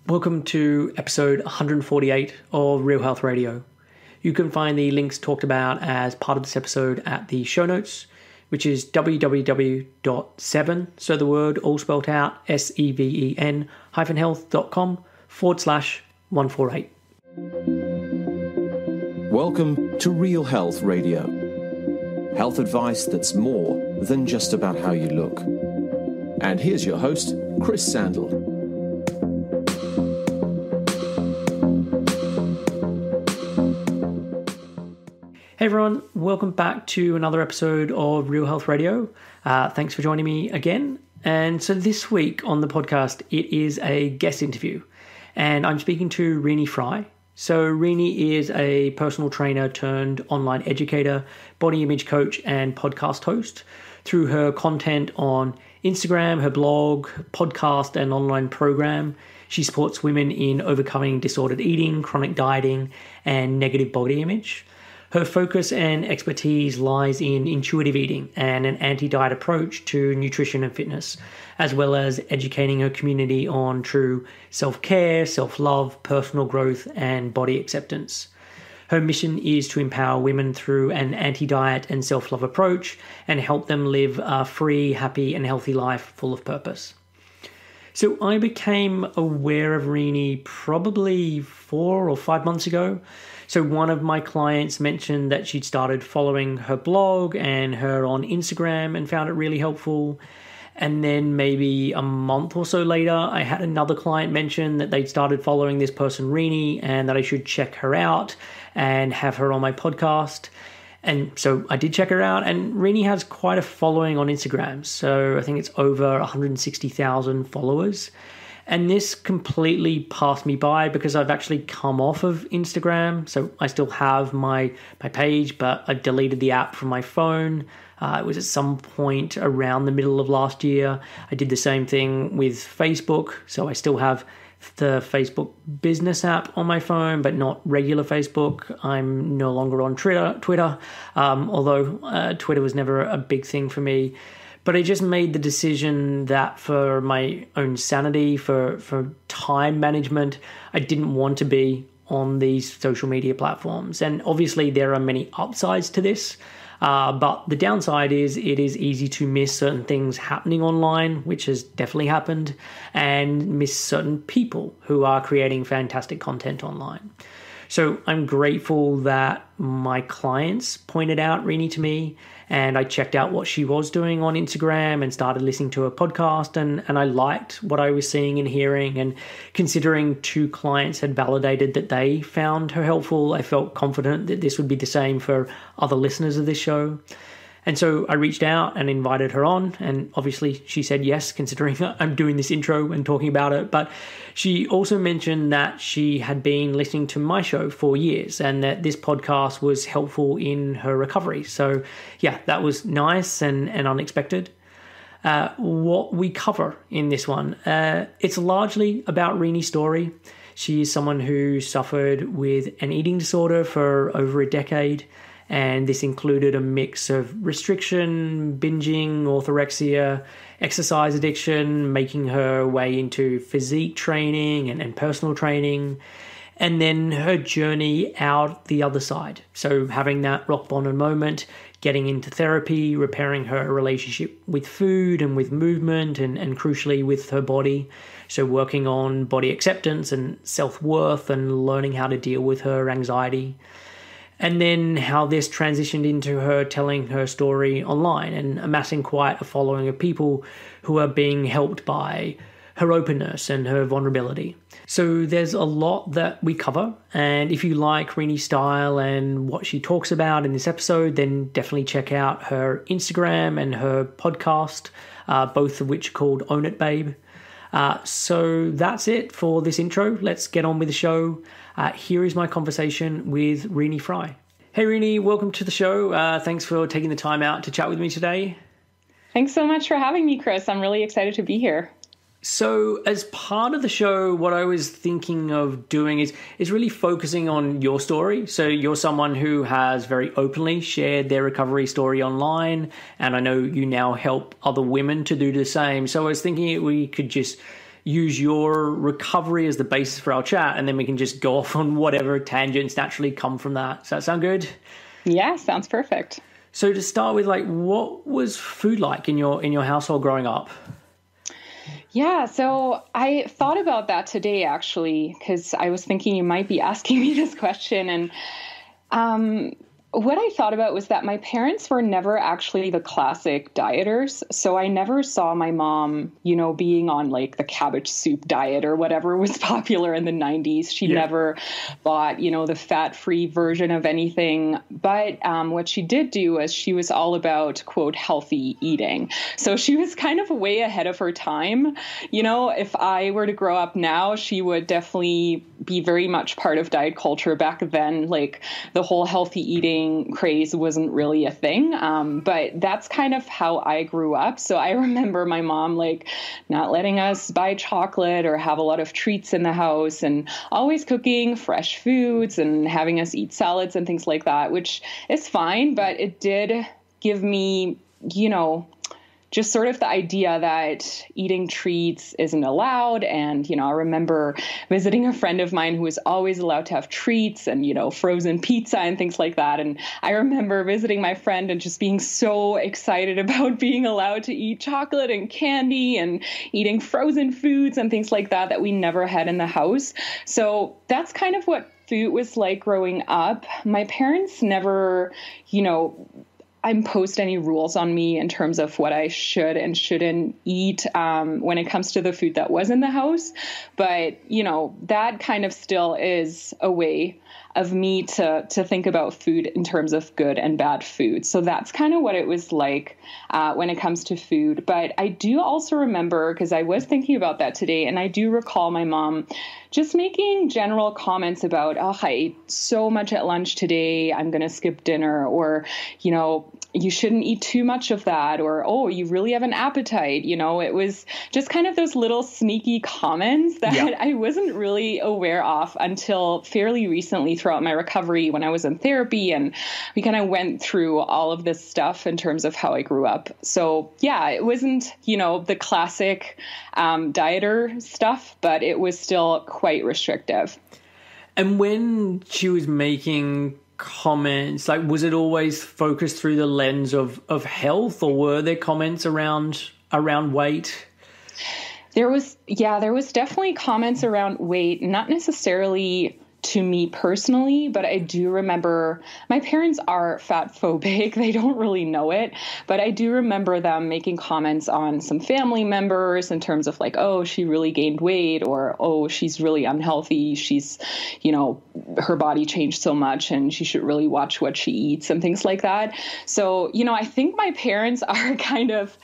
Welcome to episode 148 of Real Health Radio. You can find the links talked about as part of this episode at the show notes, which is www.7, so the word all spelled out, SEVEN health.com/148. Welcome to Real Health Radio. Health advice that's more than just about how you look. And here's your host, Chris Sandel. Hey everyone, welcome back to another episode of Real Health Radio. Thanks for joining me again. And so this week on the podcast, it is a guest interview. And I'm speaking to Rini Frey. So Rini is a personal trainer turned online educator, body image coach, and podcast host. Through her content on Instagram, her blog, podcast, and online program, she supports women in overcoming disordered eating, chronic dieting, and negative body image. Her focus and expertise lies in intuitive eating and an anti-diet approach to nutrition and fitness, as well as educating her community on true self-care, self-love, personal growth, and body acceptance. Her mission is to empower women through an anti-diet and self-love approach and help them live a free, happy, and healthy life full of purpose. So I became aware of Rini probably 4 or 5 months ago. So one of my clients mentioned that she'd started following her blog and her on Instagram and found it really helpful. And then maybe a month or so later, I had another client mention that they'd started following this person, Rini, and that I should check her out and have her on my podcast. And so I did check her out, and Rini has quite a following on Instagram. So I think it's over 160,000 followers. And this completely passed me by because I've actually come off of Instagram. So I still have my page, but I deleted the app from my phone. It was at some point around the middle of last year. I did the same thing with Facebook. So I still have the Facebook business app on my phone, but not regular Facebook. I'm no longer on Twitter, although Twitter was never a big thing for me. But I just made the decision that for my own sanity, for time management, I didn't want to be on these social media platforms. And obviously there are many upsides to this, but the downside is it is easy to miss certain things happening online, which has definitely happened, and miss certain people who are creating fantastic content online. So I'm grateful that my clients pointed out Rini to me, and I checked out what she was doing on Instagram and started listening to her podcast, and I liked what I was seeing and hearing. And considering 2 clients had validated that they found her helpful, I felt confident that this would be the same for other listeners of this show. And so I reached out and invited her on, and obviously she said yes, considering I'm doing this intro and talking about it. But she also mentioned that she had been listening to my show for years and that this podcast was helpful in her recovery. So yeah, that was nice and unexpected. What we cover in this one, it's largely about Rini's story. She is someone who suffered with an eating disorder for over a decade. And this included a mix of restriction, binging, orthorexia, exercise addiction, making her way into physique training and personal training, and then her journey out the other side. So having that rock bottom moment, getting into therapy, repairing her relationship with food and with movement and crucially with her body. So working on body acceptance and self-worth and learning how to deal with her anxiety. And then how this transitioned into her telling her story online and amassing quite a following of people who are being helped by her openness and her vulnerability. So there's a lot that we cover. And if you like Rini's style and what she talks about in this episode, then definitely check out her Instagram and her podcast, both of which are called Own It Babe. So that's it for this intro. Let's get on with the show. Here is my conversation with Rini Frey. Hey Rini, welcome to the show. Thanks for taking the time out to chat with me today. Thanks so much for having me, Chris. I'm really excited to be here. So as part of the show, what I was thinking of doing is really focusing on your story. So you're someone who has very openly shared their recovery story online, and I know you now help other women to do the same. So I was thinking we could just, use your recovery as the basis for our chat, and then we can just go off on whatever tangents naturally come from that. Does that sound good? Yeah, sounds perfect. So to start with, like, what was food like in your household growing up? Yeah, so I thought about that today, actually, because I was thinking you might be asking me this question. And what I thought about was that my parents were never actually the classic dieters. So I never saw my mom, being on like the cabbage soup diet or whatever was popular in the 90s. She never bought, the fat-free version of anything. But what she did do was she was all about, quote, healthy eating. So she was kind of way ahead of her time. If I were to grow up now, she would definitely be very much part of diet culture. Back then, like the whole healthy eating craze wasn't really a thing. But that's kind of how I grew up. So I remember my mom like not letting us buy chocolate or have a lot of treats in the house, and always cooking fresh foods and having us eat salads and things like that, which is fine. But it did give me, just sort of the idea that eating treats isn't allowed. And, I remember visiting a friend of mine who was always allowed to have treats and, frozen pizza and things like that. And I remember visiting my friend and just being so excited about being allowed to eat chocolate and candy and eating frozen foods and things like that that we never had in the house. So that's kind of what food was like growing up. My parents never, imposed any rules on me in terms of what I should and shouldn't eat when it comes to the food that was in the house. But, that kind of still is a way of me to think about food in terms of good and bad food. So that's kind of what it was like when it comes to food. But I do also remember, because I was thinking about that today, and I do recall my mom just making general comments about, oh, I ate so much at lunch today, I'm going to skip dinner, or, you shouldn't eat too much of that, or, oh, you really have an appetite. It was just kind of those little sneaky comments that I wasn't really aware of until fairly recently throughout my recovery when I was in therapy, and we kind of went through all of this stuff in terms of how I grew up. So yeah, it wasn't, the classic dieter stuff, but it was still quite restrictive. And when she was making comments, like, was it always focused through the lens of health, or were there comments around weight? There was definitely comments around weight, not necessarily to me personally, but I do remember my parents are fat phobic. They don't really know it, but I do remember them making comments on some family members in terms of like, oh, she really gained weight, or, oh, she's really unhealthy. She's, her body changed so much and she should really watch what she eats and things like that. So, I think my parents are kind of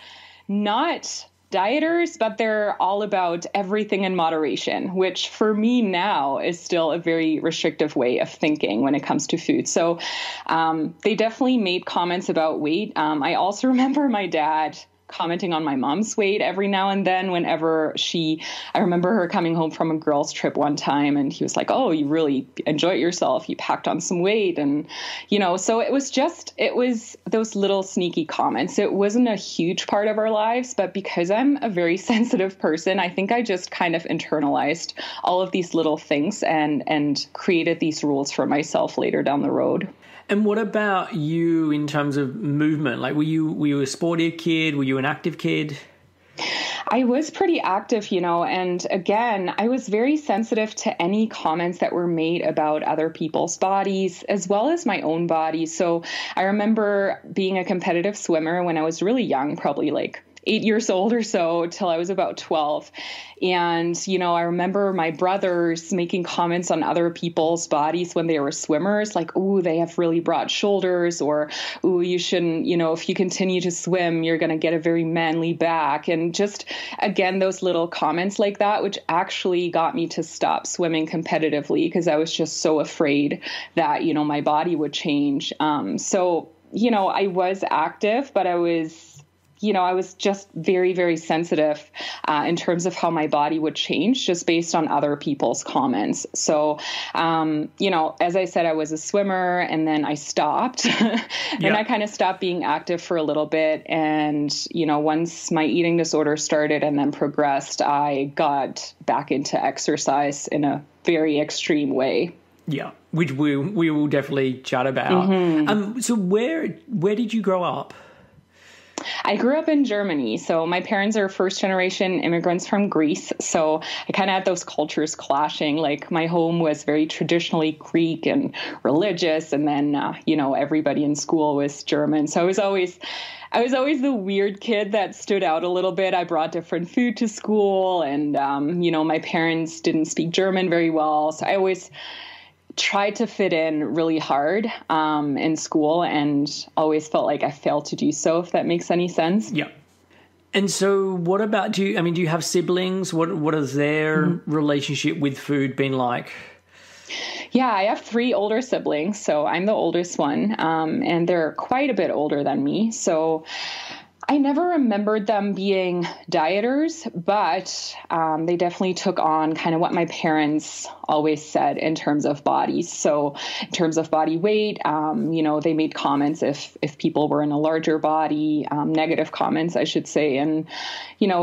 not dieters, but they're all about everything in moderation, which for me now is still a very restrictive way of thinking when it comes to food. So they definitely made comments about weight. I also remember my dad commenting on my mom's weight every now and then whenever I remember her coming home from a girls' trip one time, and he was like, oh, you really enjoyed yourself. You packed on some weight. And, so it was those little sneaky comments. It wasn't a huge part of our lives, but because I'm a very sensitive person, I think I just kind of internalized all of these little things and created these rules for myself later down the road. And what about you in terms of movement? Like, were you a sporty kid? Were you an active kid? I was pretty active, and again, I was very sensitive to any comments that were made about other people's bodies as well as my own body. So I remember being a competitive swimmer when I was really young, probably like 8 years old or so, till I was about 12. And, I remember my brothers making comments on other people's bodies when they were swimmers, like, ooh, they have really broad shoulders, or, ooh, you shouldn't, if you continue to swim, you're going to get a very manly back. And just, again, those little comments like that, which actually got me to stop swimming competitively because I was just so afraid that, my body would change. So, I was active, but I was I was just very, very sensitive in terms of how my body would change just based on other people's comments. So, as I said, I was a swimmer and then I stopped and I kind of stopped being active for a little bit. And, once my eating disorder started and then progressed, I got back into exercise in a very extreme way. Yeah, which we will definitely chat about. Mm-hmm. So where did you grow up? I grew up in Germany. So my parents are first generation immigrants from Greece. So I kind of had those cultures clashing. Like my home was very traditionally Greek and religious. And then, everybody in school was German. So I was always the weird kid that stood out a little bit. I brought different food to school and, my parents didn't speak German very well. So I always tried to fit in really hard in school and always felt like I failed to do so, if that makes any sense. Yeah. And so what about, do you have siblings? What has their relationship with food been like? Yeah, I have 3 older siblings, so I'm the oldest one, and they're quite a bit older than me. So I never remembered them being dieters, but they definitely took on kind of what my parents always said in terms of bodies. So in terms of body weight, they made comments if people were in a larger body, negative comments, I should say. And,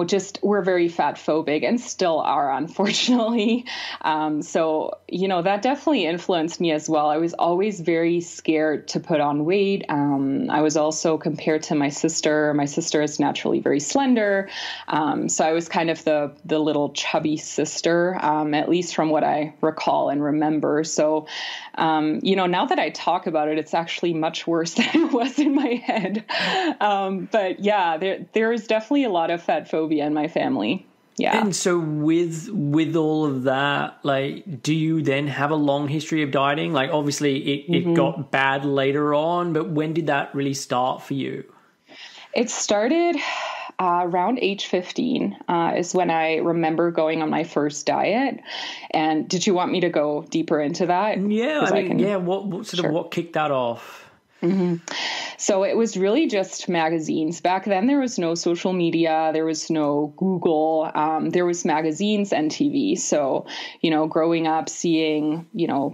just we're very fat phobic and still are, unfortunately. That definitely influenced me as well. I was always very scared to put on weight. I was also compared to my sister. My sister is naturally very slender. So I was kind of the little chubby sister, at least from what I recall and remember. So, now that I talk about it, it's actually much worse than it was in my head. But yeah, there is definitely a lot of fat phobia in my family. Yeah. And so with all of that, like, do you then have a long history of dieting? Like, obviously it got bad later on, but when did that really start for you? It started around age 15 is when I remember going on my first diet. And did you want me to go deeper into that? Yeah, what kicked that off? Mm-hmm. So it was really just magazines. Back then, there was no social media. There was no Google. There was magazines and TV. So, growing up, seeing,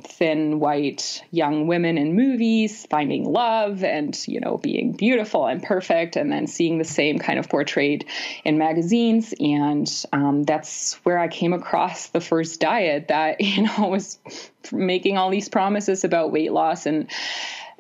thin, white, young women in movies, finding love and, being beautiful and perfect, and then seeing the same kind of portrayed in magazines. And that's where I came across the first diet that, was making all these promises about weight loss. And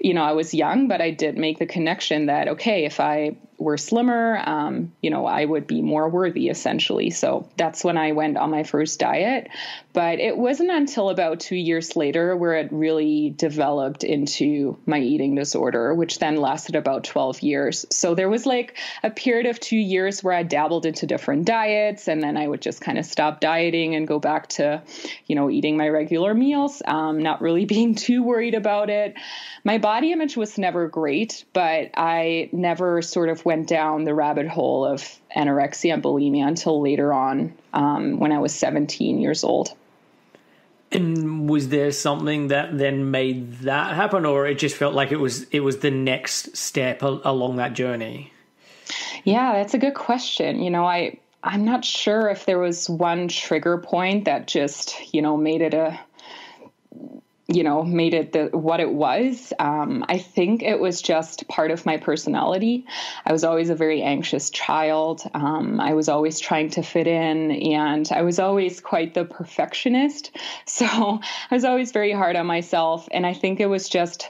I was young, but I did make the connection that, okay, if I were slimmer, I would be more worthy, essentially. So that's when I went on my first diet. But it wasn't until about 2 years later where it really developed into my eating disorder, which then lasted about 12 years. So there was like a period of 2 years where I dabbled into different diets, and then I would just kind of stop dieting and go back to, eating my regular meals, not really being too worried about it. My body image was never great, but I never sort of went down the rabbit hole of anorexia and bulimia until later on, when I was 17 years old. And was there something that then made that happen, or it just felt like it was the next step along that journey? Yeah, that's a good question. I'm not sure if there was one trigger point that just, made it what it was. I think it was just part of my personality. I was always a very anxious child. I was always trying to fit in, and I was always quite the perfectionist. So I was always very hard on myself. And I think it was just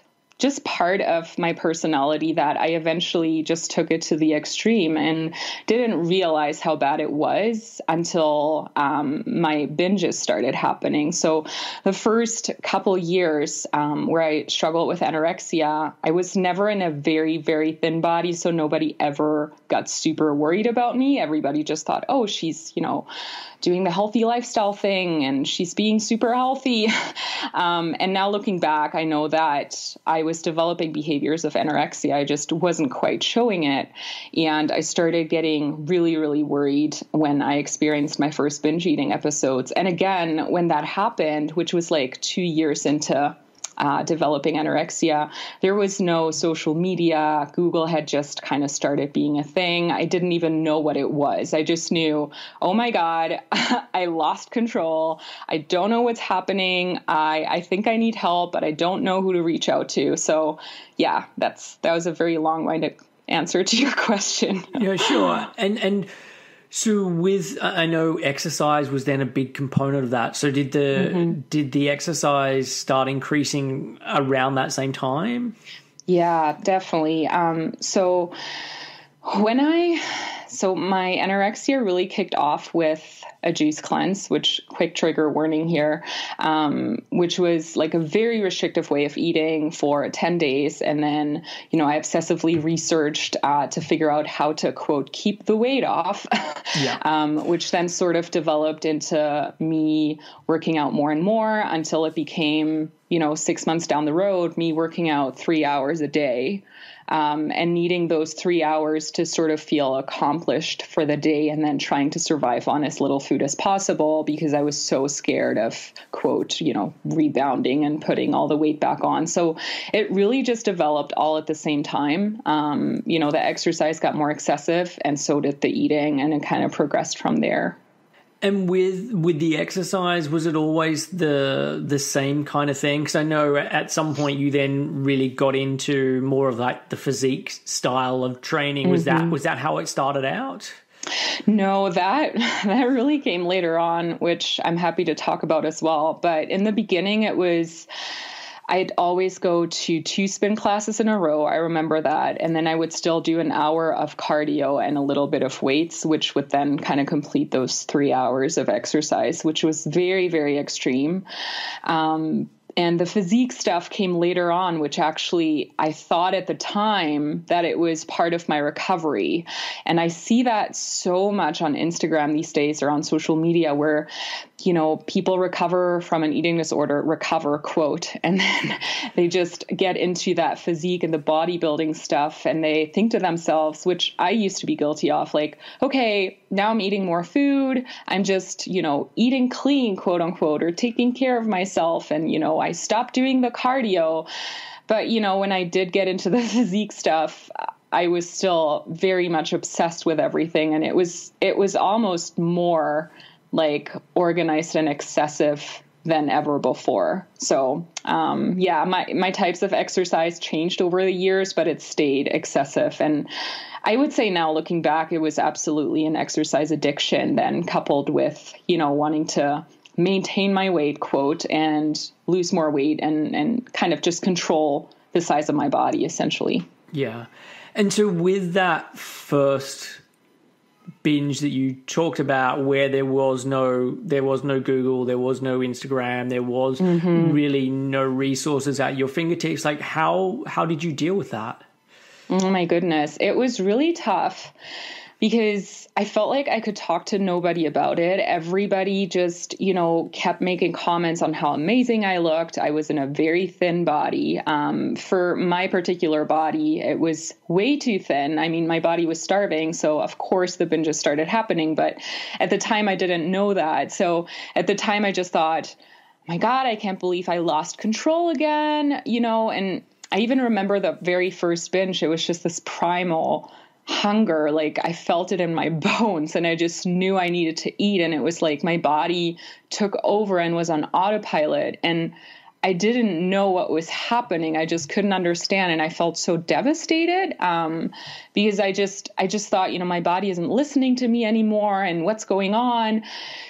part of my personality that I eventually just took it to the extreme and didn't realize how bad it was until my binges started happening. So the first couple years where I struggled with anorexia, I was never in a very, very thin body. So nobody ever got super worried about me. Everybody just thought, oh, she's, doing the healthy lifestyle thing and she's being super healthy. And now looking back, I know that I was developing behaviors of anorexia. I just wasn't quite showing it. And I started getting really, really worried when I experienced my first binge eating episodes. And again, when that happened, which was like 2 years into developing anorexia. There was no social media. Google had just kind of started being a thing. I didn't even know what it was. I just knew, oh my God, I lost control. I don't know what's happening. I think I need help, but I don't know who to reach out to. So yeah, that was a very long-winded answer to your question. Yeah, sure. And so I know exercise was then a big component of that. So did the exercise start increasing around that same time? Yeah, definitely. So my anorexia really kicked off with a juice cleanse, which, quick trigger warning here, which was like a very restrictive way of eating for 10 days. And then, I obsessively researched to figure out how to, quote, keep the weight off, which then sort of developed into me working out more and more until it became, 6 months down the road, me working out 3 hours a day. And needing those 3 hours to sort of feel accomplished for the day, and then trying to survive on as little food as possible because I was so scared of, quote, rebounding and putting all the weight back on. So it really just developed all at the same time. The exercise got more excessive, and so did the eating, and it kind of progressed from there. And with the exercise, was it always the same kind of thing? Because I know at some point you then really got into more of like the physique style of training. Was that how it started out? No, that really came later on, which I'm happy to talk about as well. But in the beginning, I'd always go to 2 spin classes in a row. I remember that. And then I would still do an hour of cardio and a little bit of weights, which would then kind of complete those 3 hours of exercise, which was very, very extreme. And the physique stuff came later on, which actually I thought at the time that it was part of my recovery. And I see that so much on Instagram these days, or on social media, where, people recover from an eating disorder, quote, and then they just get into that physique and the bodybuilding stuff. And they think to themselves, which I used to be guilty of, like, okay, now I'm eating more food. I'm just, eating clean, quote unquote, or taking care of myself. And, I stopped doing the cardio. But, when I did get into the physique stuff, I was still very much obsessed with everything. And it was almost more like organized and excessive than ever before. So, my types of exercise changed over the years, but it stayed excessive. And I would say now, looking back, it was absolutely an exercise addiction then, coupled with, wanting to maintain my weight, quote, and lose more weight and kind of just control the size of my body, essentially. Yeah. And so with that first binge that you talked about, where there was no Google, there was no Instagram, there was really no resources at your fingertips, like how did you deal with that? Oh my goodness. It was really tough because I felt like I could talk to nobody about it. Everybody just, kept making comments on how amazing I looked. I was in a very thin body. For my particular body, it was way too thin. I mean, my body was starving. So of course the binges started happening. But at the time I didn't know that. So at the time I just thought, my God, I can't believe I lost control again, and I even remember the very first binge. It was just this primal hunger. Like I felt it in my bones and I just knew I needed to eat. And it was like my body took over and was on autopilot. And I didn't know what was happening. I just couldn't understand. And I felt so devastated because I just thought, my body isn't listening to me anymore. And what's going on?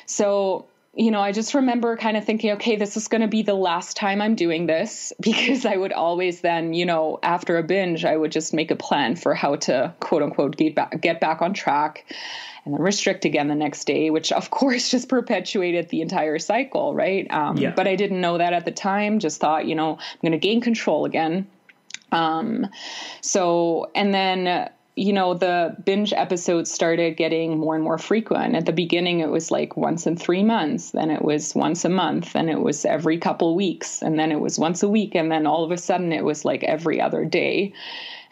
So I just remember kind of thinking, okay, this is going to be the last time I'm doing this, because I would always then, after a binge, I would just make a plan for how to, quote unquote, get back on track and then restrict again the next day, which of course just perpetuated the entire cycle. Right. But I didn't know that at the time, just thought, I'm going to gain control again. And then, the binge episodes started getting more and more frequent. At the beginning, it was like once in 3 months. Then it was once a month. Then it was every couple weeks. And then it was once a week. And then all of a sudden it was like every other day.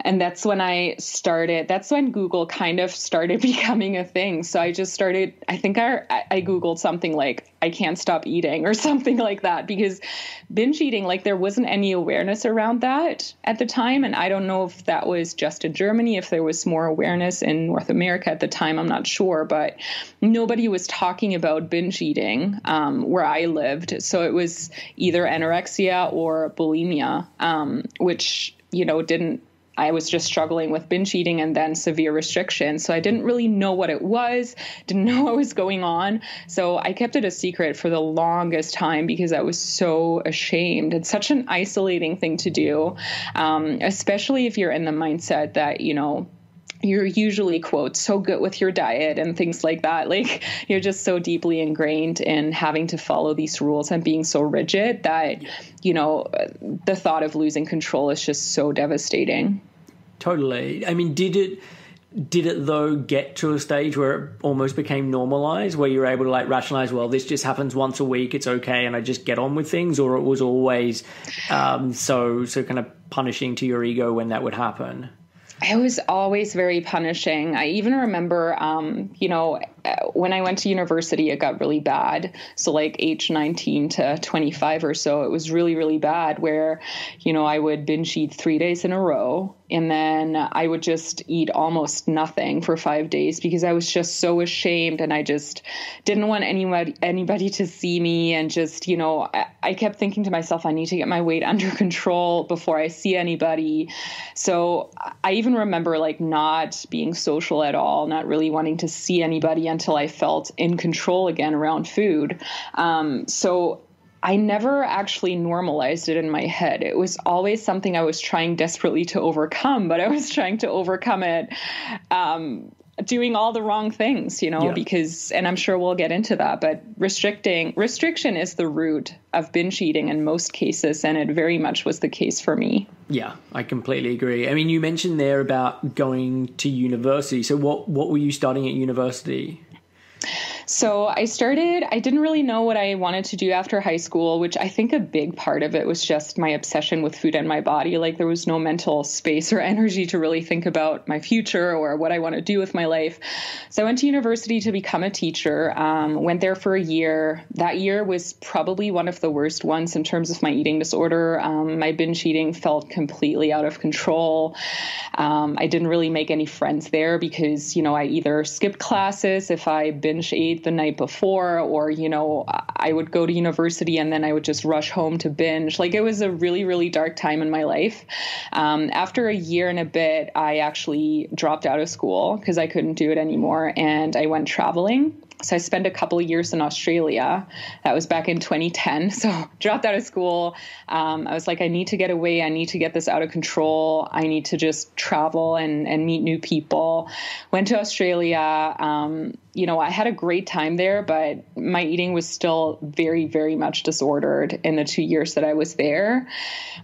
And that's when Google kind of started becoming a thing. So I just started, I think I Googled something like, I can't stop eating or something like that, because binge eating, like there wasn't any awareness around that at the time. And I don't know if that was just in Germany, if there was more awareness in North America at the time, I'm not sure, but nobody was talking about binge eating where I lived. So it was either anorexia or bulimia, which, I was just struggling with binge eating and then severe restriction. So I didn't really know what it was, didn't know what was going on. So I kept it a secret for the longest time because I was so ashamed. It's such an isolating thing to do, especially if you're in the mindset that, you're usually, quote, so good with your diet and things like that. Like you're just so deeply ingrained in having to follow these rules and being so rigid that, the thought of losing control is just so devastating. Totally. I mean, did it though get to a stage where it almost became normalized, where you were able to like rationalize, well, this just happens once a week, it's okay, and I just get on with things? Or it was always so kind of punishing to your ego when that would happen? It was always very punishing. I even remember, when I went to university, it got really bad. So like age 19 to 25 or so, it was really, really bad where, I would binge eat 3 days in a row. And then I would just eat almost nothing for 5 days because I was just so ashamed. And I just didn't want anybody to see me. And just, I kept thinking to myself, I need to get my weight under control before I see anybody. So I even remember like not being social at all, not really wanting to see anybody until I felt in control again around food. So I never actually normalized it in my head. It was always something I was trying desperately to overcome, but I was trying to overcome it doing all the wrong things, because, and I'm sure we'll get into that, but restriction is the root of binge eating in most cases. And it very much was the case for me. Yeah, I completely agree. I mean, you mentioned there about going to university. So what were you studying at university? So I didn't really know what I wanted to do after high school, which I think a big part of it was just my obsession with food and my body. Like there was no mental space or energy to really think about my future or what I want to do with my life. So I went to university to become a teacher, went there for a year. That year was probably one of the worst ones in terms of my eating disorder. My binge eating felt completely out of control. I didn't really make any friends there because, I either skipped classes if I binge ate the night before, or, I would go to university and then I would just rush home to binge. Like it was a really, really dark time in my life. After a year and a bit, I actually dropped out of school because I couldn't do it anymore. And I went traveling. So I spent a couple of years in Australia. That was back in 2010. So dropped out of school. I was like, I need to get away. I need to get this out of control. I need to just travel and meet new people. Went to Australia. I had a great time there, but my eating was still very, very much disordered in the 2 years that I was there.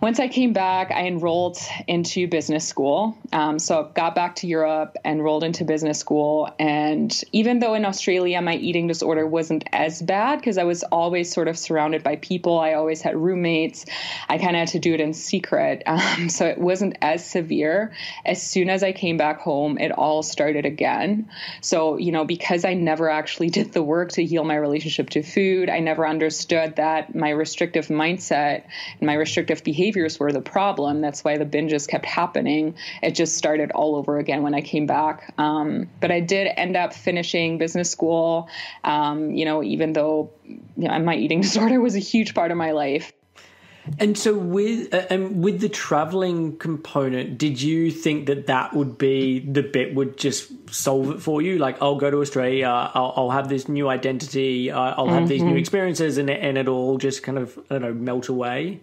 Once I came back, I enrolled into business school. So I got back to Europe, enrolled into business school. And even though in Australia, my eating disorder wasn't as bad because I was always sort of surrounded by people. I always had roommates. I kind of had to do it in secret. So it wasn't as severe. As soon as I came back home, it all started again. So, because I never actually did the work to heal my relationship to food, I never understood that my restrictive mindset and my restrictive behaviors were the problem. That's why the binges kept happening. It just started all over again when I came back. But I did end up finishing business school, even though my eating disorder was a huge part of my life. And so with the traveling component, did you think that would be the bit would just solve it for you? Like, I'll go to Australia, I'll have this new identity, I'll have these new experiences, and it'll all just kind of, melt away?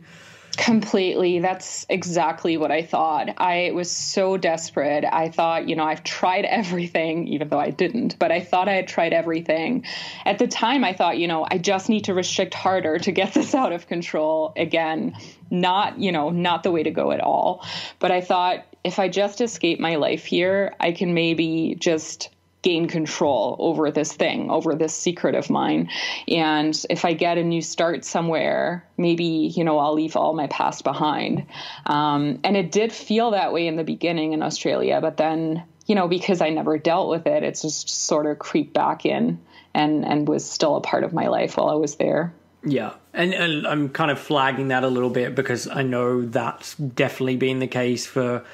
Completely. That's exactly what I thought. I was so desperate. I thought, I've tried everything, even though I didn't, but I thought I had tried everything. At the time, I thought, I just need to restrict harder to get this out of control. Again, not the way to go at all. But I thought if I just escape my life here, I can maybe just gain control over this thing, over this secret of mine. And if I get a new start somewhere, maybe, you know, I'll leave all my past behind. And it did feel that way in the beginning in Australia, but then, you know, because I never dealt with it, it's just sort of creeped back in and was still a part of my life while I was there. Yeah. And I'm kind of flagging that a little bit because I know that's definitely been the case for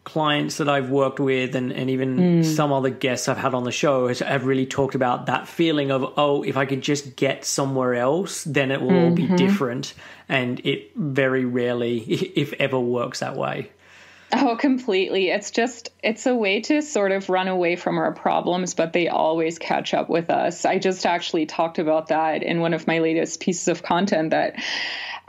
clients that I've worked with and even some other guests I've had on the show have really talked about that feeling of, oh, if I could just get somewhere else, then it will all be different. And it very rarely, if ever, works that way. Oh, completely. It's a way to sort of run away from our problems, but they always catch up with us. I just actually talked about that in one of my latest pieces of content that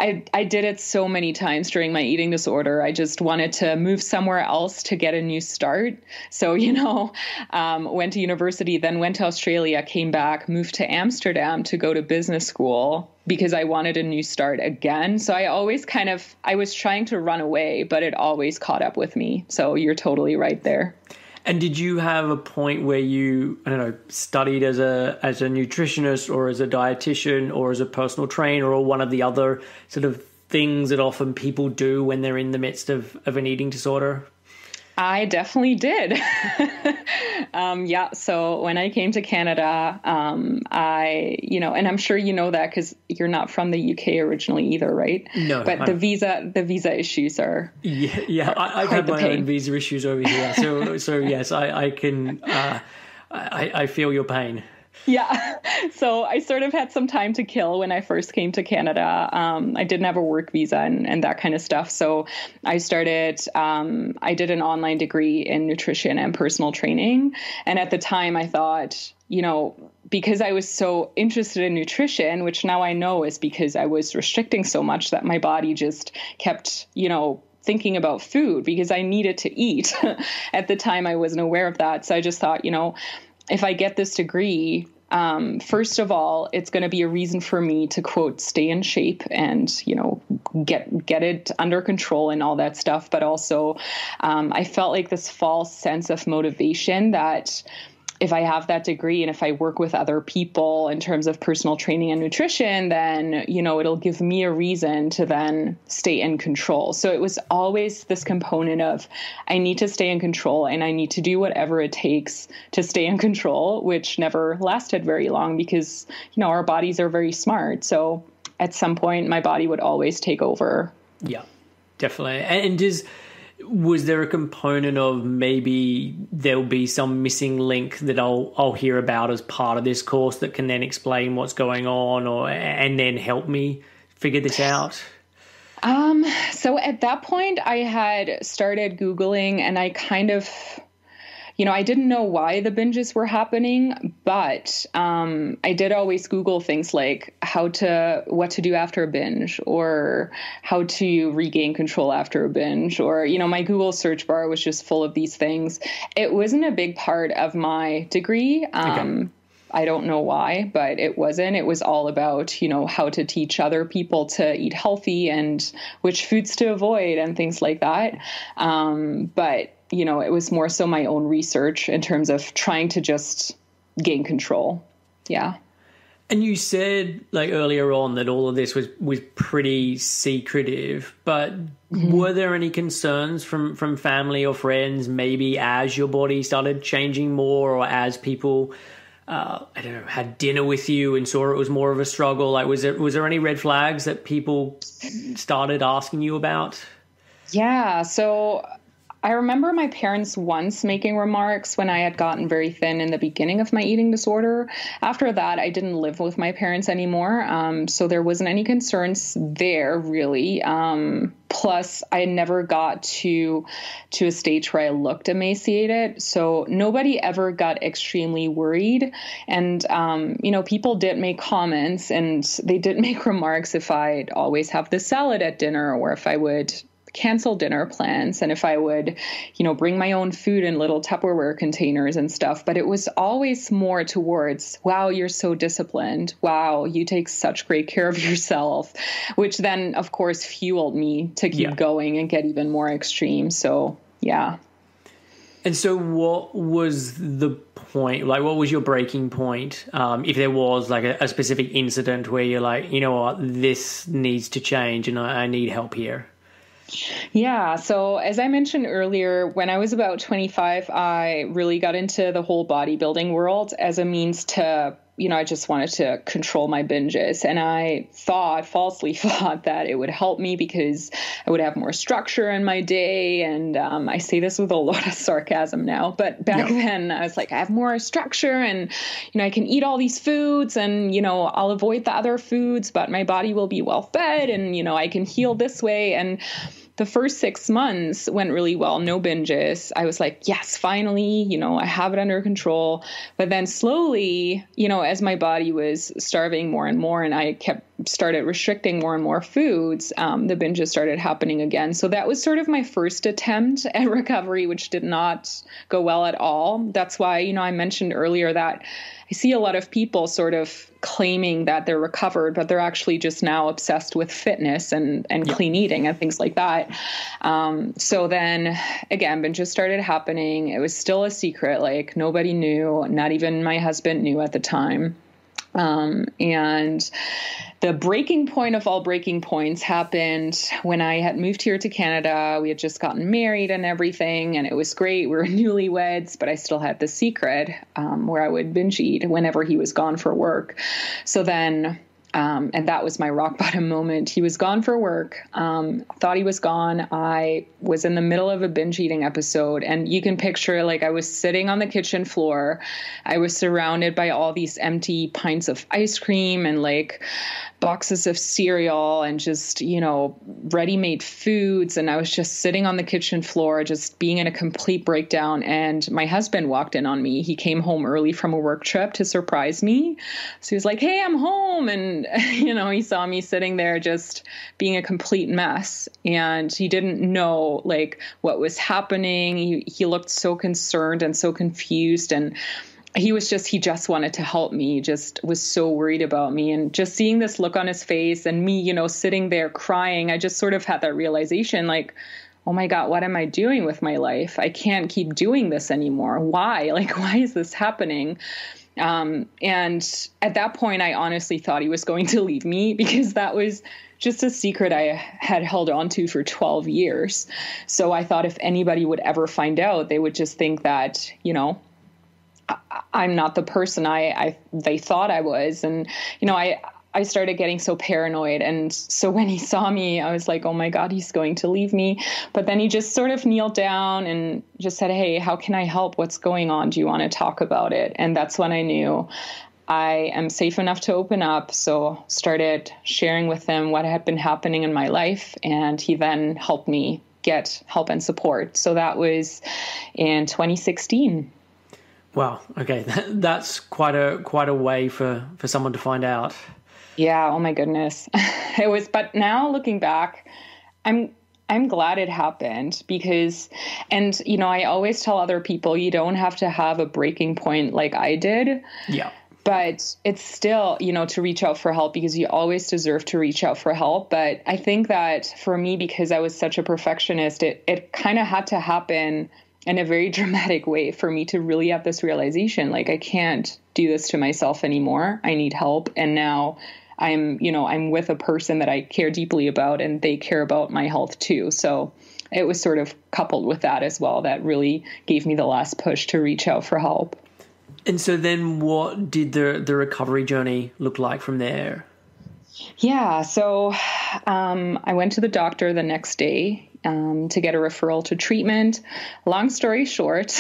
I did it so many times during my eating disorder. I just wanted to move somewhere else to get a new start. So, you know, went to university, then went to Australia, came back, moved to Amsterdam to go to business school because I wanted a new start again. So I was trying to run away, but it always caught up with me. So you're totally right there. And did you have a point where you, I don't know, studied as a nutritionist or as a dietitian or as a personal trainer or one of the other sort of things that often people do when they're in the midst of an eating disorder? I definitely did. Yeah. So when I came to Canada, and I'm sure you know that because you're not from the UK originally either, right? No. But the visa issues are. Yeah. I've had my own visa issues over here. So yes, I can, I feel your pain. Yeah. So I sort of had some time to kill when I first came to Canada. I didn't have a work visa and that kind of stuff. So I did an online degree in nutrition and personal training. And at the time I thought, you know, because I was so interested in nutrition, which now I know is because I was restricting so much that my body just kept, you know, thinking about food because I needed to eat. At the time I wasn't aware of that. So I just thought, you know, if I get this degree, first of all, it's going to be a reason for me to, quote, stay in shape and, you know, get it under control and all that stuff. But also, I felt like this false sense of motivation that if I have that degree and if I work with other people in terms of personal training and nutrition, then, you know, it'll give me a reason to then stay in control. So it was always this component of I need to stay in control and I need to do whatever it takes to stay in control, which never lasted very long because, you know, our bodies are very smart. So at some point my body would always take over. Yeah, definitely. And was there a component of maybe there'll be some missing link that I'll hear about as part of this course that can then explain what's going on and then help me figure this out? So at that point I had started Googling and I kind of, you know, I didn't know why the binges were happening, but I did always Google things like what to do after a binge or how to regain control after a binge, or, you know, my Google search bar was just full of these things. It wasn't a big part of my degree. Okay. I don't know why, but it wasn't. It was all about, you know, how to teach other people to eat healthy and which foods to avoid and things like that. But you know, it was more so my own research in terms of trying to just gain control. Yeah. And you said like earlier on that all of this was pretty secretive, but were there any concerns from family or friends, maybe as your body started changing more or as people, I don't know, had dinner with you and saw it was more of a struggle? Like, was there any red flags that people started asking you about? Yeah. So I remember my parents once making remarks when I had gotten very thin in the beginning of my eating disorder. After that, I didn't live with my parents anymore. So there wasn't any concerns there really. Plus I never got to a stage where I looked emaciated. So nobody ever got extremely worried. And, you know, people did make comments and they did make remarks if I'd always have the salad at dinner or if I would cancel dinner plans and if I would, you know, bring my own food in little Tupperware containers and stuff. But it was always more towards, wow, you're so disciplined. Wow, you take such great care of yourself, which then, of course, fueled me to keep going and get even more extreme. So, yeah. And so what was the point? Like, what was your breaking point? If there was like a specific incident where you're like, you know what, this needs to change and I need help here. Yeah. So as I mentioned earlier, when I was about 25, I really got into the whole bodybuilding world as a means to, I just wanted to control my binges. And I falsely thought that it would help me because I would have more structure in my day. And I say this with a lot of sarcasm now, but back then I was like, I have more structure and, I can eat all these foods and, I'll avoid the other foods, but my body will be well fed and, I can heal this way. And the first 6 months went really well, no binges. I was like, yes, finally, I have it under control. But then slowly, as my body was starving more and more and I started restricting more and more foods, the binges started happening again. So that was sort of my first attempt at recovery, which did not go well at all. That's why, I mentioned earlier that I see a lot of people sort of claiming that they're recovered, but they're actually just now obsessed with fitness and clean eating and things like that. So then again, binges started happening. It was still a secret. Like nobody knew, not even my husband knew at the time. And the breaking point of all breaking points happened when I had moved here to Canada. We had just gotten married and everything, and it was great. We were newlyweds, but I still had the secret, where I would binge eat whenever he was gone for work. So then, and that was my rock bottom moment. He was gone for work. Thought he was gone. I was in the middle of a binge eating episode, and you can picture like I was sitting on the kitchen floor. I was surrounded by all these empty pints of ice cream and like boxes of cereal and just, ready-made foods. And I was just sitting on the kitchen floor, just being in a complete breakdown. And my husband walked in on me. He came home early from a work trip to surprise me. So he was like, hey, I'm home. And, he saw me sitting there just being a complete mess. And he didn't know like what was happening. He looked so concerned and so confused. And he just wanted to help me. He just was so worried about me. And just seeing this look on his face and me, sitting there crying, I just sort of had that realization like, oh my God, what am I doing with my life? I can't keep doing this anymore. Why? Like, why is this happening? And at that point, I honestly thought he was going to leave me because that was just a secret I had held on to for 12 years. So I thought if anybody would ever find out, they would just think that, I'm not the person they thought I was. And, I started getting so paranoid. And so when he saw me, I was like, oh my God, he's going to leave me. But then he just sort of kneeled down and just said, hey, how can I help? What's going on? Do you want to talk about it? And that's when I knew I am safe enough to open up. So started sharing with him what had been happening in my life. And he then helped me get help and support. So that was in 2016. Wow. Okay. That's quite a way for someone to find out. Yeah. Oh my goodness. It was, but now looking back, I'm glad it happened because, and I always tell other people, you don't have to have a breaking point like I did. Yeah. But it's still, to reach out for help because you always deserve to reach out for help. But I think that for me, because I was such a perfectionist, it kind of had to happen in a very dramatic way for me to really have this realization, like, I can't do this to myself anymore. I need help. And now I'm with a person that I care deeply about and they care about my health too. So it was sort of coupled with that as well. That really gave me the last push to reach out for help. And so then what did the recovery journey look like from there? Yeah. So I went to the doctor the next day to get a referral to treatment. Long story short,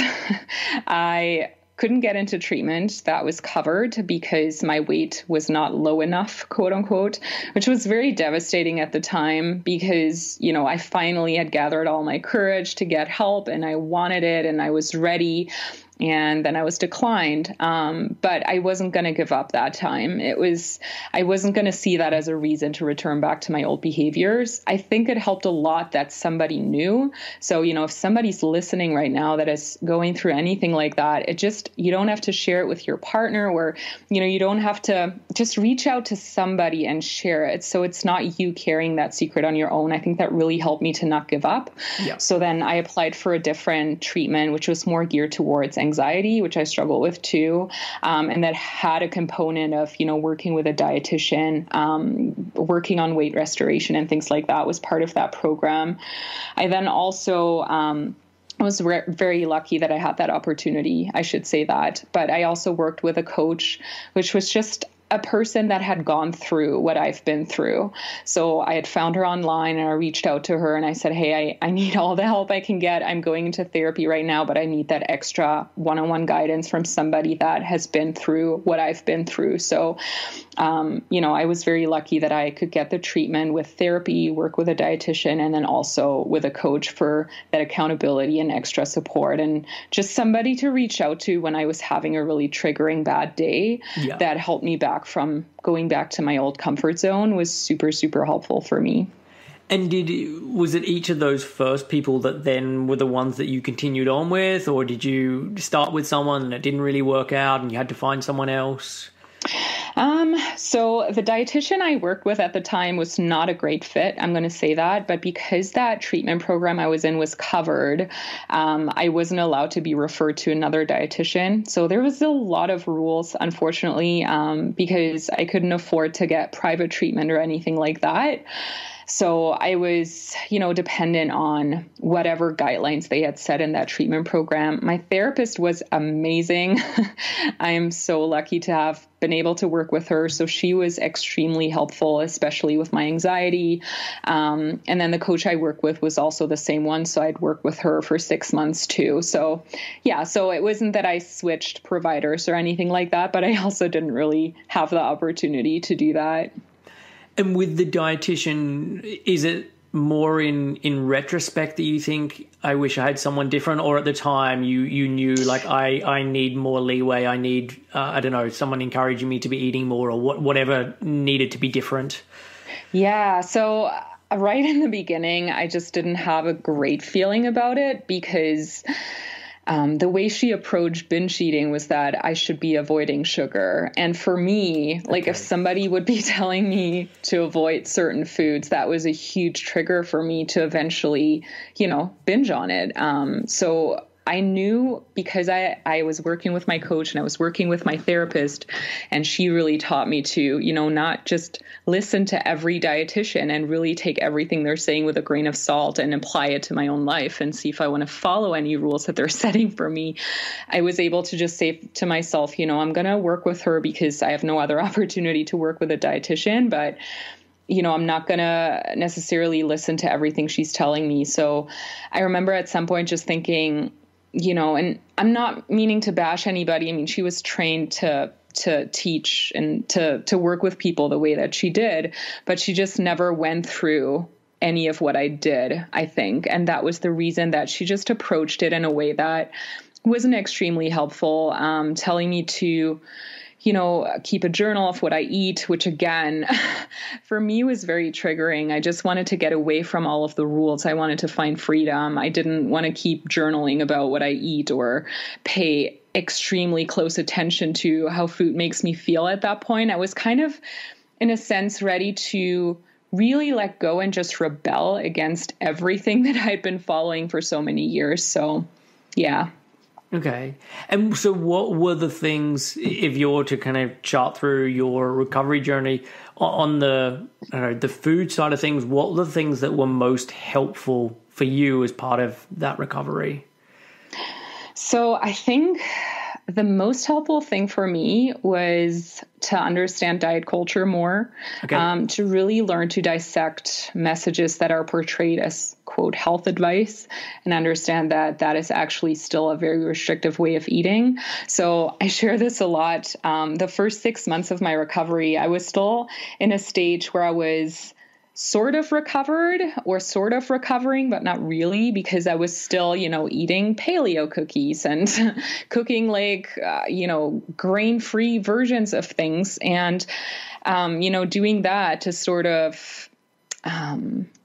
I couldn't get into treatment. That was covered because my weight was not low enough, quote unquote, which was very devastating at the time because, I finally had gathered all my courage to get help and I wanted it and I was ready. And then I was declined. But I wasn't going to give up that time. I wasn't going to see that as a reason to return back to my old behaviors. I think it helped a lot that somebody knew. So, if somebody's listening right now that is going through anything like that, you don't have to share it with your partner or, you don't have to just reach out to somebody and share it. So it's not you carrying that secret on your own. I think that really helped me to not give up. Yeah. So then I applied for a different treatment, which was more geared towards anxiety, which I struggle with too. And that had a component of, working with a dietitian, working on weight restoration and things like that was part of that program. I then also, I was very lucky that I had that opportunity. I should say that. But I also worked with a coach, which was just a person that had gone through what I've been through. So I had found her online and I reached out to her and I said, hey, I need all the help I can get. I'm going into therapy right now, but I need that extra one-on-one guidance from somebody that has been through what I've been through. So, I was very lucky that I could get the treatment with therapy, work with a dietitian, and then also with a coach for that accountability and extra support and just somebody to reach out to when I was having a really triggering bad day. That helped me back from going back to my old comfort zone was super, super helpful for me. And was it each of those first people that then were the ones that you continued on with, or did you start with someone and it didn't really work out and you had to find someone else? So the dietitian I worked with at the time was not a great fit. I'm going to say that. But because that treatment program I was in was covered, I wasn't allowed to be referred to another dietitian. So there was a lot of rules, unfortunately, because I couldn't afford to get private treatment or anything like that. So I was, dependent on whatever guidelines they had set in that treatment program. My therapist was amazing. I am so lucky to have been able to work with her. So she was extremely helpful, especially with my anxiety. And then the coach I worked with was also the same one. So I'd worked with her for 6 months too. So so it wasn't that I switched providers or anything like that, but I also didn't really have the opportunity to do that. And with the dietitian, is it more in retrospect that you think, I wish I had someone different, or at the time you knew like I need more leeway, I need, someone encouraging me to be eating more or whatever needed to be different? Yeah. So right in the beginning, I just didn't have a great feeling about it because the way she approached binge eating was that I should be avoiding sugar. And for me, if somebody would be telling me to avoid certain foods, that was a huge trigger for me to eventually, binge on it. So I knew, because I was working with my coach and I was working with my therapist, and she really taught me to, not just listen to every dietitian and really take everything they're saying with a grain of salt and apply it to my own life and see if I want to follow any rules that they're setting for me. I was able to just say to myself, I'm going to work with her because I have no other opportunity to work with a dietitian, but I'm not going to necessarily listen to everything she's telling me. So I remember at some point just thinking, and I'm not meaning to bash anybody. I mean, she was trained to teach and to work with people the way that she did, but she just never went through any of what I did, I think. And that was the reason that she just approached it in a way that wasn't extremely helpful, telling me to, keep a journal of what I eat, which again, for me was very triggering. I just wanted to get away from all of the rules. I wanted to find freedom. I didn't want to keep journaling about what I eat or pay extremely close attention to how food makes me feel at that point. I was kind of, in a sense, ready to really let go and just rebel against everything that I'd been following for so many years. So, yeah. Okay. And so what were the things, if you were to kind of chart through your recovery journey on the food side of things, what were the things that were most helpful for you as part of that recovery? So I think the most helpful thing for me was to understand diet culture more, to really learn to dissect messages that are portrayed as, quote, health advice, and understand that that is actually still a very restrictive way of eating. So I share this a lot. The first 6 months of my recovery, I was still in a stage where I was sort of recovered or sort of recovering, but not really, because I was still, eating paleo cookies and cooking grain-free versions of things. And, doing that to sort of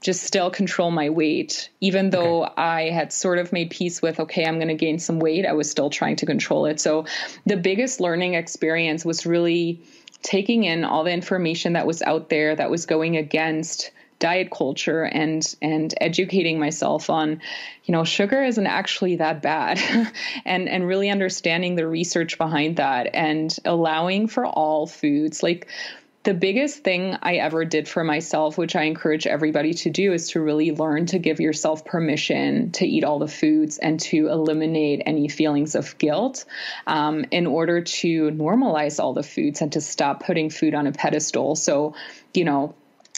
just still control my weight, even though I had sort of made peace with, I'm going to gain some weight. I was still trying to control it. So the biggest learning experience was really taking in all the information that was out there that was going against diet culture and educating myself on, sugar isn't actually that bad and really understanding the research behind that and allowing for all foods. Like, the biggest thing I ever did for myself, which I encourage everybody to do, is to really learn to give yourself permission to eat all the foods and to eliminate any feelings of guilt, in order to normalize all the foods and to stop putting food on a pedestal. So,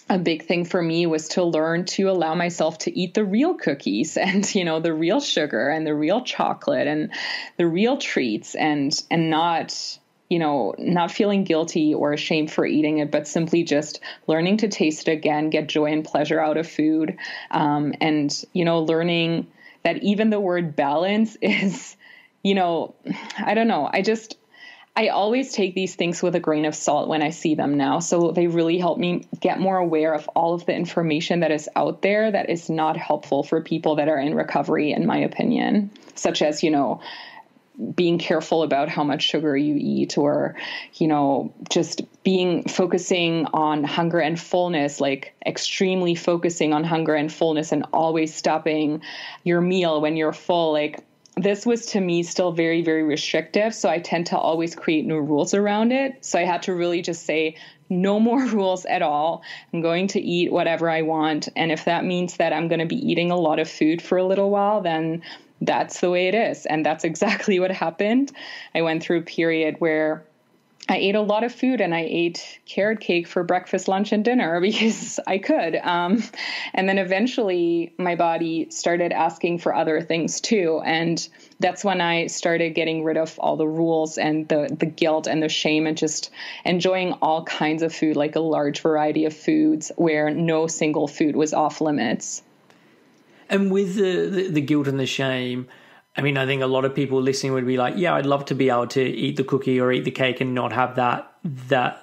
a big thing for me was to learn to allow myself to eat the real cookies and, the real sugar and the real chocolate and the real treats and not feeling guilty or ashamed for eating it, but simply just learning to taste it again, get joy and pleasure out of food. And learning that even the word balance is, I don't know. I always take these things with a grain of salt when I see them now. So they really help me get more aware of all of the information that is out there that is not helpful for people that are in recovery, in my opinion, such as, being careful about how much sugar you eat, or, just focusing on hunger and fullness, like extremely focusing on hunger and fullness and always stopping your meal when you're full. Like, this was to me still very, very restrictive. So I tend to always create new rules around it. So I had to really just say, no more rules at all. I'm going to eat whatever I want. And if that means that I'm going to be eating a lot of food for a little while, then that's the way it is. And that's exactly what happened. I went through a period where I ate a lot of food, and I ate carrot cake for breakfast, lunch, and dinner because I could. And then eventually my body started asking for other things too. And that's when I started getting rid of all the rules and the guilt and the shame, and just enjoying all kinds of food, like a large variety of foods where no single food was off limits. And with the guilt and the shame, I mean, I think a lot of people listening would be like, yeah, I'd love to be able to eat the cookie or eat the cake and not have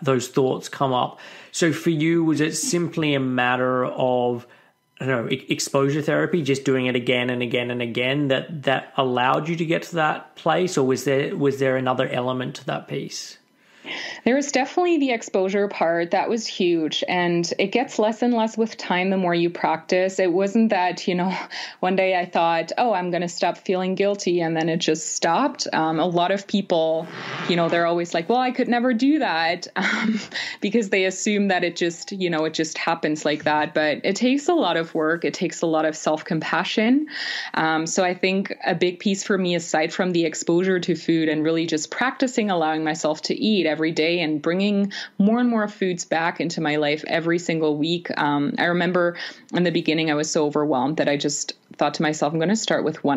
those thoughts come up. So for you, was it simply a matter of, I don't know, exposure therapy, just doing it again and again and again that allowed you to get to that place? Or was there another element to that piece? There was definitely the exposure part. That was huge. And it gets less and less with time the more you practice. It wasn't that, one day I thought, oh, I'm going to stop feeling guilty, and then it just stopped. A lot of people, they're always like, well, I could never do that, because they assume that it just, it just happens like that. But it takes a lot of work. It takes a lot of self-compassion. So I think a big piece for me, aside from the exposure to food and really just practicing allowing myself to eat every day and bringing more and more foods back into my life every single week. I remember in the beginning, I was so overwhelmed that I just thought to myself, I'm going to start with one